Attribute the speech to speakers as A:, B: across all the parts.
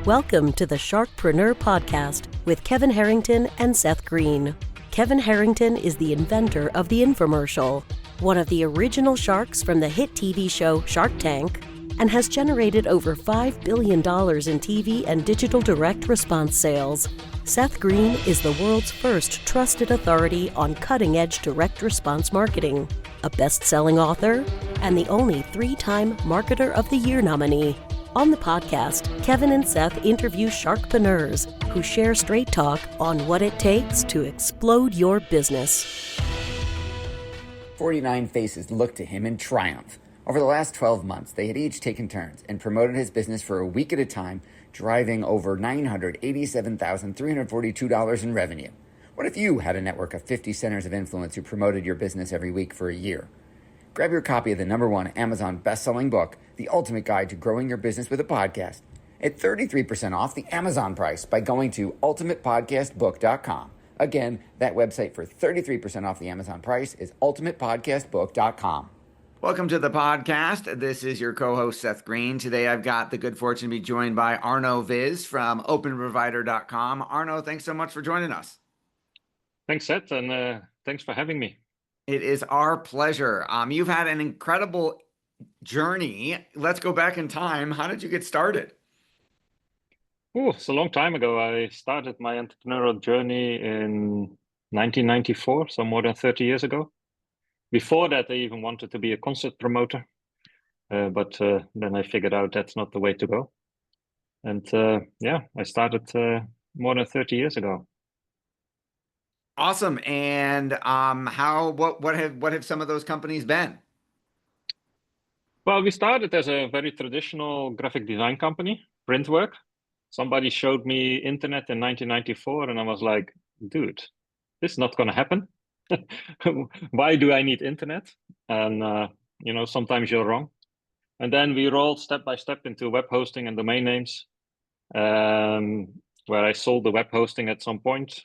A: Welcome to the Sharkpreneur Podcast with Kevin Harrington and Seth Green. Kevin Harrington is the inventor of the infomercial, one of the original sharks from the hit TV show Shark Tank, and has generated over $5 billion in TV and digital direct response sales. Seth Green is the world's first trusted authority on cutting-edge direct response marketing, a best-selling author, and the only 3-time Marketer of the Year nominee. On the podcast, Kevin and Seth interview sharkpreneurs who share straight talk on what it takes to explode your business.
B: 49 faces looked to him in triumph. Over the last 12 months, they had each taken turns and promoted his business for a week at a time, driving over $987,342 in revenue. What if you had a network of 50 centers of influence who promoted your business every week for a year? Grab your copy of the #1 Amazon best-selling book, The Ultimate Guide to Growing Your Business with a Podcast, at 33% off the Amazon price by going to ultimatepodcastbook.com. Again, that website for 33% off the Amazon price is ultimatepodcastbook.com. Welcome to the podcast. This is your co-host, Seth Green. Today, I've got the good fortune to be joined by Arno Vis from OpenProvider.com. Arno, thanks so much for joining us.
C: Thanks, Seth, and thanks for having me.
B: It is our pleasure. You've had an incredible journey. Let's go back in time. How did you get started?
C: Oh, it's a long time ago. I started my entrepreneurial journey in 1994, so more than 30 years ago. Before that, I even wanted to be a concert promoter, but then I figured out that's not the way to go. And I started more than 30 years ago.
B: Awesome. And what have some of those companies been?
C: Well, we started as a very traditional graphic design company, print work. Somebody showed me internet in 1994, and I was like, dude, this is not going to happen. Why do I need internet? And, sometimes you're wrong. And then we rolled step by step into web hosting and domain names, where I sold the web hosting at some point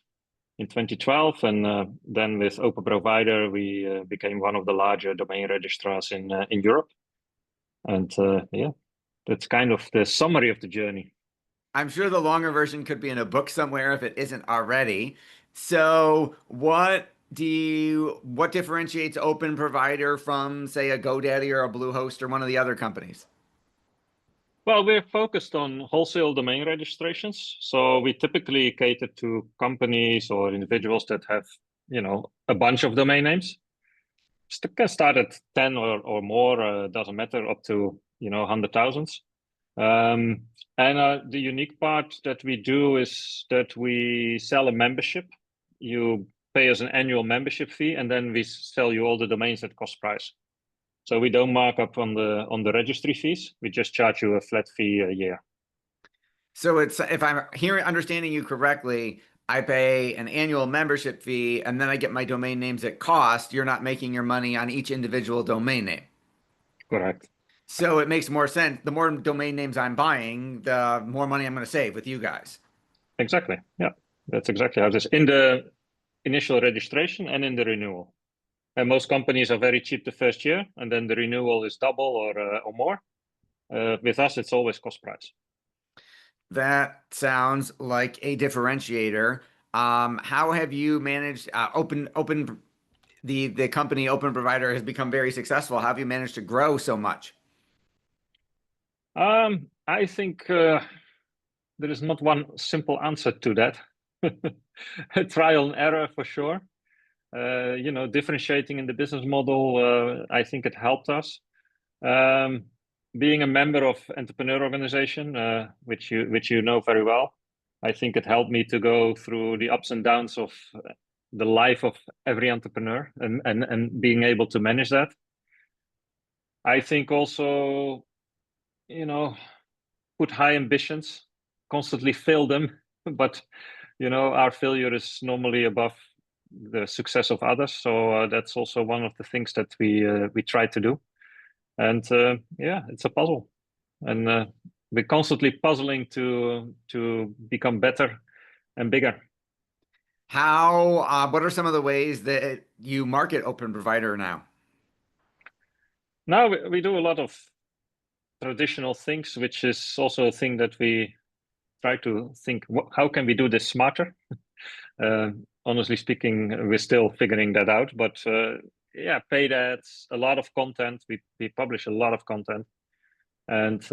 C: in 2012. And then with OpenProvider, we became one of the larger domain registrars in Europe. And that's kind of the summary of the journey.
B: I'm sure the longer version could be in a book somewhere if it isn't already. So what differentiates OpenProvider from, say, a GoDaddy or a Bluehost or one of the other companies?
C: Well, we're focused on wholesale domain registrations. So we typically cater to companies or individuals that have, a bunch of domain names. Can start at 10 or more, doesn't matter, up to, 100,000s. And the unique part that we do is that we sell a membership. You pay us an annual membership fee, and then we sell you all the domains at cost price. So we don't mark up on the registry fees. We just charge you a flat fee a year.
B: So it's, if I'm understanding you correctly, I pay an annual membership fee, and then I get my domain names at cost. You're not making your money on each individual domain name.
C: Correct.
B: So it makes more sense. The more domain names I'm buying, the more money I'm going to save with you guys.
C: Exactly. Yeah, that's exactly how it is in the initial registration and in the renewal. And most companies are very cheap the first year, and then the renewal is double or more. With us, it's always cost price.
B: That sounds like a differentiator. How have you managed the company OpenProvider has become very successful? How have you managed to grow so much?
C: I think there is not one simple answer to that. Trial and error for sure. Differentiating in the business model, I think it helped us. Being a member of entrepreneur organization, which you know very well, I think it helped me to go through the ups and downs of the life of every entrepreneur and being able to manage that. I think also, put high ambitions, constantly fail them, but our failure is normally above the success of others. So that's also one of the things that we try to do. And it's a puzzle, and we're constantly puzzling to become better and bigger.
B: What are some of the ways that you market OpenProvider now?
C: Now we do a lot of traditional things, which is also a thing that we try to think, how can we do this smarter? Honestly speaking, we're still figuring that out. But yeah, paid ads, a lot of content. We publish a lot of content, and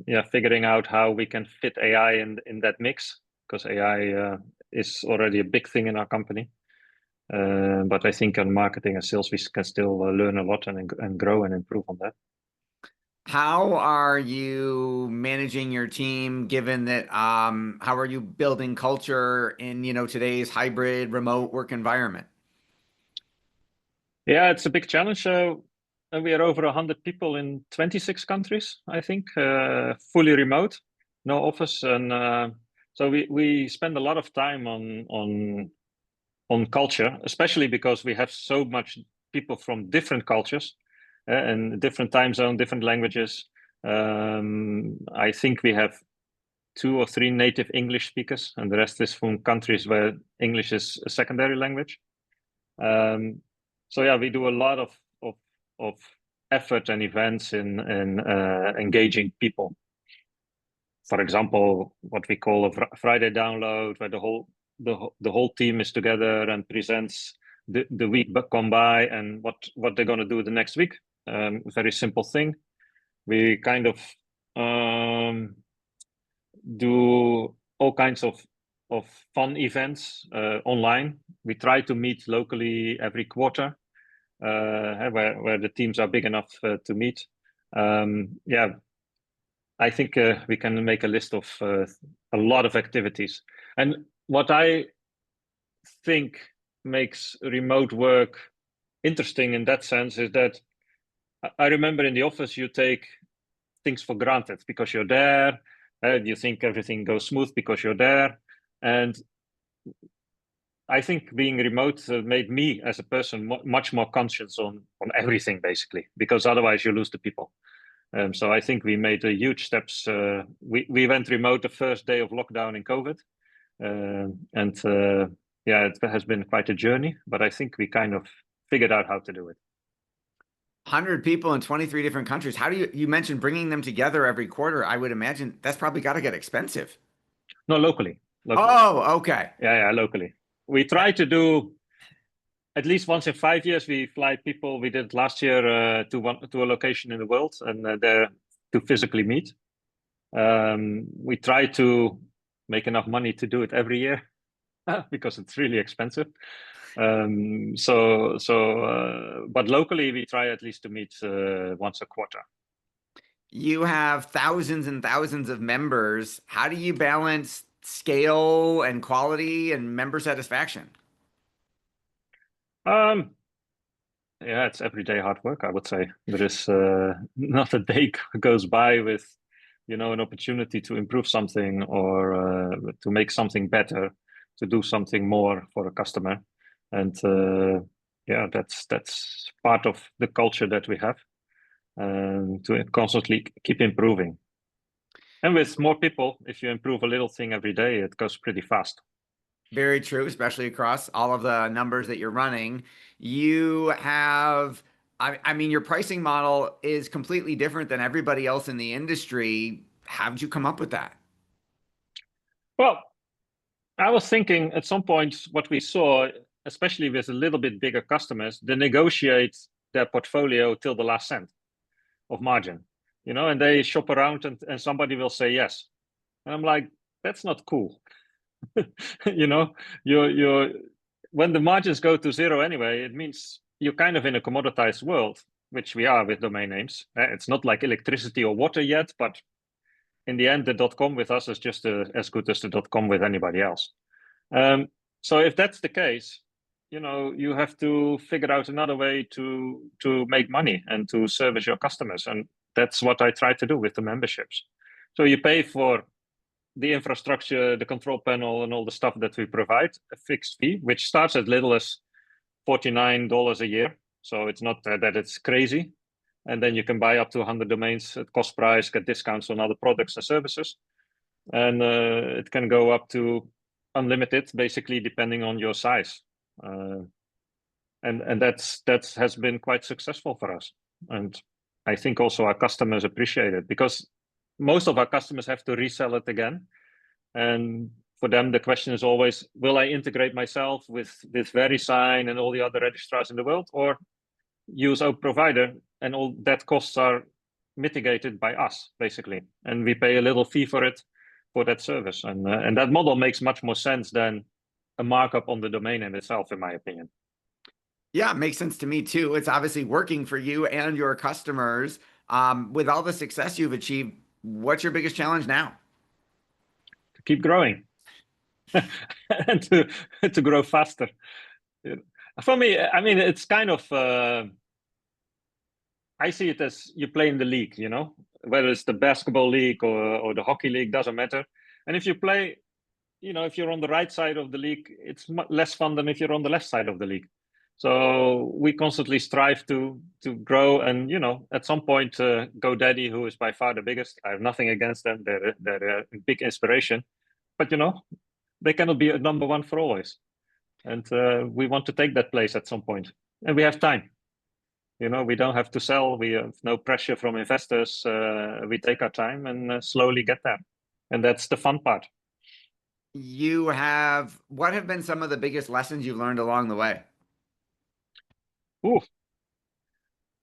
C: yeah, figuring out how we can fit AI in that mix, because AI is already a big thing in our company. But I think on marketing and sales, we can still learn a lot and grow and improve on that.
D: How are you managing your team, given that, how are you building culture in, today's hybrid remote work environment?
C: Yeah, it's a big challenge. And we are over 100 people in 26 countries, I think, fully remote, no office. And so we spend a lot of time on culture, especially because we have so much people from different cultures and different time zone, different languages. I think we have 2 or 3 native English speakers, and the rest is from countries where English is a secondary language. So yeah, we do a lot of effort and events in engaging people. For example, what we call a Friday download, where the whole team is together and presents the week gone by and what they're going to do the next week. Very simple thing. We kind of do all kinds of fun events online. We try to meet locally every quarter, where the teams are big enough to meet. Yeah, I think we can make a list of a lot of activities. And what I think makes remote work interesting in that sense is that I remember in the office, you take things for granted because you're there. You think everything goes smooth because you're there. And I think being remote made me as a person much more conscious on everything, basically, because otherwise you lose the people. So I think we made huge steps. We went remote the first day of lockdown in COVID. And yeah, it has been quite a journey, but I think we kind of figured out how to do it.
D: 100 people in 23 different countries. How do you mentioned bringing them together every quarter? I would imagine that's probably got to get expensive.
C: No, locally.
D: Oh, okay.
C: Yeah, locally. We try to do at least once in 5 years. We fly people. We did last year to a location in the world, and there to physically meet. We try to make enough money to do it every year because it's really expensive. But locally we try at least to meet once a quarter.
D: You have thousands and thousands of members. How do you balance scale and quality and member satisfaction?
C: Yeah, it's everyday hard work, I would say. There is not a day goes by with, an opportunity to improve something or to make something better, to do something more for a customer. And yeah, that's part of the culture that we have, to constantly keep improving. And with more people, if you improve a little thing every day, it goes pretty fast.
D: Very true, especially across all of the numbers that you're running. You have, I mean, your pricing model is completely different than everybody else in the industry. How did you come up with that?
C: Well, I was thinking at some point what we saw, especially with a little bit bigger customers, they negotiate their portfolio till the last cent of margin, and they shop around and somebody will say yes. And I'm like, that's not cool. You're when the margins go to zero anyway, it means you're kind of in a commoditized world, which we are with domain names. It's not like electricity or water yet, but in the end, the .com with us is just as good as the .com with anybody else. So if that's the case, you have to figure out another way to make money and to service your customers. And that's what I try to do with the memberships. So you pay for the infrastructure, the control panel, and all the stuff that we provide, a fixed fee, which starts as little as $49 a year. So it's not that it's crazy. And then you can buy up to 100 domains at cost price, get discounts on other products and services. And it can go up to unlimited, basically, depending on your size. And that has been quite successful for us. And I think also our customers appreciate it, because most of our customers have to resell it again. And for them, the question is always, will I integrate myself with VeriSign and all the other registrars in the world, or use OpenProvider and all that costs are mitigated by us, basically. And we pay a little fee for it, for that service. And that model makes much more sense than a markup on the domain name itself, in my opinion.
D: Yeah, it makes sense to me too. It's obviously working for you and your customers. With all the success you've achieved, what's your biggest challenge now?
C: To keep growing and to grow faster. For me, I mean, it's kind of, I see it as you play in the league, you know, whether it's the basketball league or the hockey league, doesn't matter. And if you play, you know, if you're on the right side of the league, it's less fun than if you're on the left side of the league. So we constantly strive to grow, and you know, at some point, GoDaddy, who is by far the biggest, I have nothing against them. They're a big inspiration, but you know, they cannot be a number one for always. And we want to take that place at some point, and we have time. You know, we don't have to sell. We have no pressure from investors. We take our time and slowly get there, and that's the fun part.
D: What have been some of the biggest lessons you've learned along the way?
C: Ooh,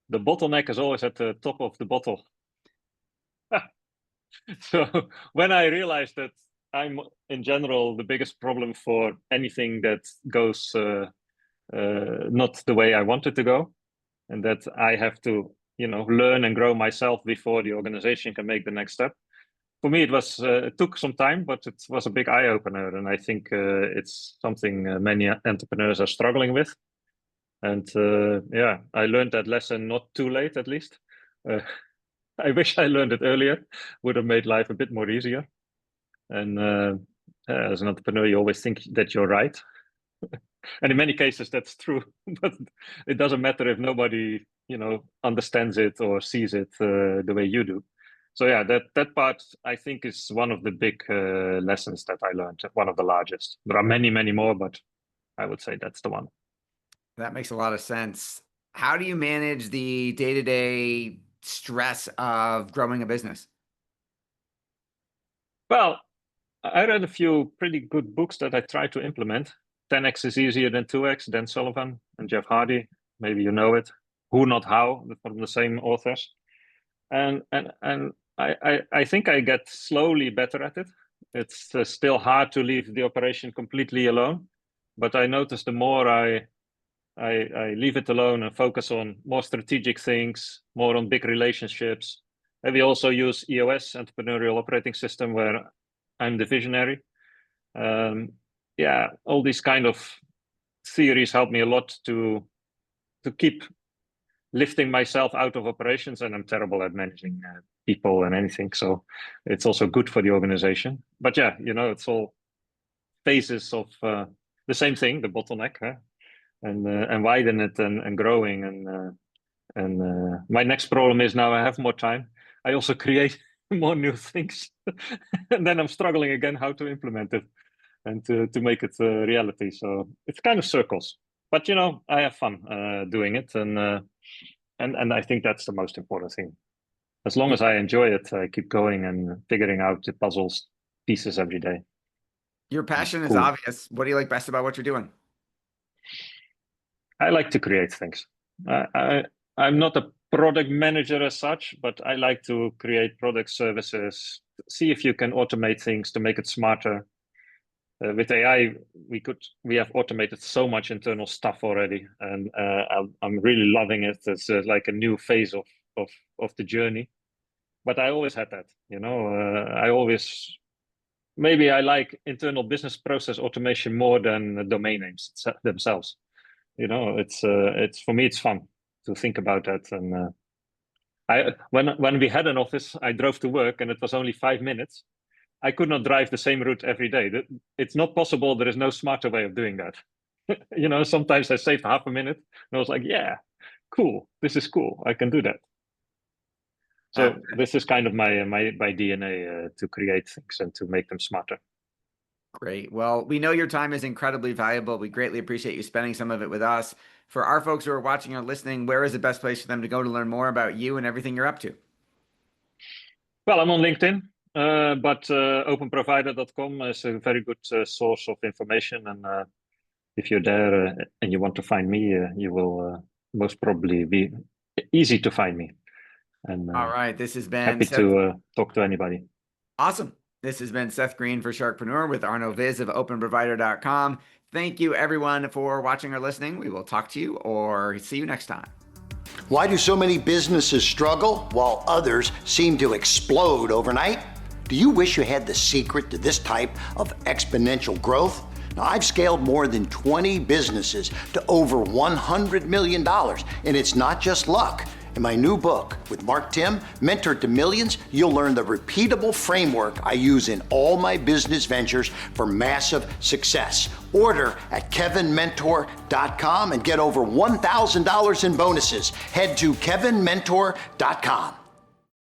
C: the bottleneck is always at the top of the bottle. So when I realized that I'm in general the biggest problem for anything that goes not the way I want it to go, and that I have to, you know, learn and grow myself before the organization can make the next step. For me, it took some time, but it was a big eye opener, and I think it's something many entrepreneurs are struggling with. And yeah, I learned that lesson not too late, at least. I wish I learned it earlier. Would have made life a bit more easier. And as an entrepreneur, you always think that you're right. And in many cases, that's true. But it doesn't matter if nobody, you know, understands it or sees it the way you do. So yeah, that part, I think, is one of the big lessons that I learned, one of the largest. There are many, many more, but I would say that's the one.
D: That makes a lot of sense. How do you manage the day-to-day stress of growing a business?
C: Well, I read a few pretty good books that I try to implement. 10x is easier than 2x, Dan Sullivan and Jeff Hardy. Maybe you know it. Who Not How, from the same authors. And I think I get slowly better at it. It's still hard to leave the operation completely alone, but I notice the more I leave it alone and focus on more strategic things, more on big relationships. And we also use EOS, Entrepreneurial Operating System, where I'm the visionary. Yeah, all these kind of theories help me a lot to keep lifting myself out of operations, and I'm terrible at managing people and anything. So it's also good for the organization. But yeah, you know, it's all phases of the same thing, the bottleneck. Huh? And widen it and growing. And my next problem is now I have more time. I also create more new things. And then I'm struggling again how to implement it and to make it a reality. So it's kind of circles. But, you know, I have fun doing it. And I think that's the most important thing. As long as I enjoy it, I keep going and figuring out the puzzles pieces every day.
D: Your passion is obvious. What do you like best about what you're doing?
C: I like to create things. I'm not a product manager as such, but I like to create product services, see if you can automate things to make it smarter. With AI, we have automated so much internal stuff already, and I'm really loving it. It's like a new phase of the journey. But I always had that, you know. Maybe I like internal business process automation more than domain names themselves. You know, it's for me, it's fun to think about that. And when we had an office, I drove to work, and it was only 5 minutes. I could not drive the same route every day. It's not possible. There is no smarter way of doing that. You know, sometimes I saved half a minute, and I was like, yeah, cool. This is cool. I can do that. So this is kind of my DNA to create things and to make them smarter.
D: Great. Well, we know your time is incredibly valuable. We greatly appreciate you spending some of it with us. For our folks who are watching or listening, where is the best place for them to go to learn more about you and everything you're up to?
C: Well, I'm on LinkedIn, but OpenProvider.com is a very good source of information. And if you're there and you want to find me, you will most probably be easy to find me. And
D: All right, this has been
C: happy to talk to anybody.
D: Awesome. This has been Seth Green for Sharkpreneur with Arno Vis of OpenProvider.com. Thank you, everyone, for watching or listening. We will talk to you or see you next time.
E: Why do so many businesses struggle while others seem to explode overnight? Do you wish you had the secret to this type of exponential growth? Now, I've scaled more than 20 businesses to over $100 million, and it's not just luck. In my new book with Mark Tim, Mentor to Millions, you'll learn the repeatable framework I use in all my business ventures for massive success. Order at kevinmentor.com and get over $1,000 in bonuses. Head to kevinmentor.com.